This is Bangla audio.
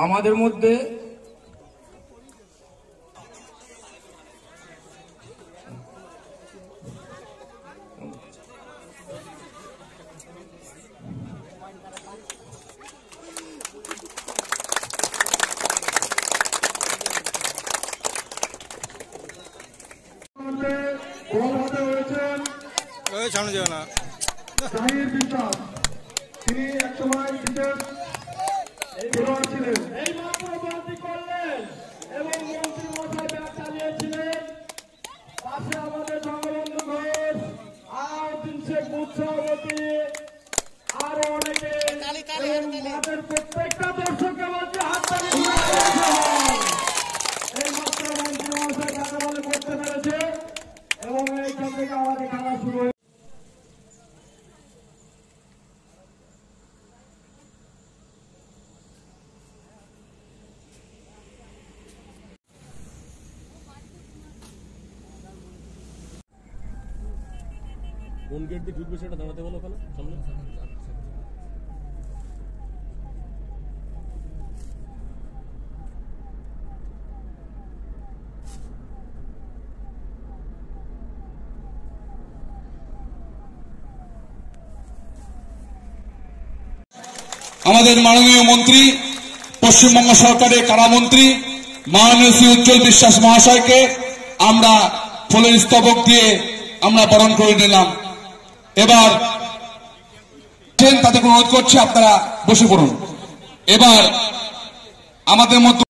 আমাদের মধ্যে তিনি একসময় বিশেষ খেলোয়াড় ছিলেন, এই মাত্র বলটি করলেন এবং মন্ত্রী মশাই ব্যাট চালিয়েছিলেন। পাশে আমাদের বঙ্গবন্ধু ঘোষ, আলাউদ্দিন শেখ মুৎসাবতী, আরো অনেকে এবং মাঠের প্রত্যেকটা দর্শককে বলছে হাততালি। এই মাত্র মন্ত্রী মশাই ব্যাটে বলে করতে পেরেছে এবং এইখান থেকে আমাদের খেলা শুরু হয়েছে। কোন গেট দিয়ে ঢুকবে সেটা দাঁড়াতে বলো ওখানে সামনে। আমাদের মাননীয় মন্ত্রী, পশ্চিমবঙ্গ সরকারের কারামন্ত্রী মাননীয় শ্রী উজ্জ্বল বিশ্বাস মহাশয়কে আমরা ফুলের স্তবক দিয়ে আমরা বরণ করে নিলাম। এবার তাদেরকে অনুরোধ করছি আপনারা বসে পড়ুন। এবার আমাদের মধ্যে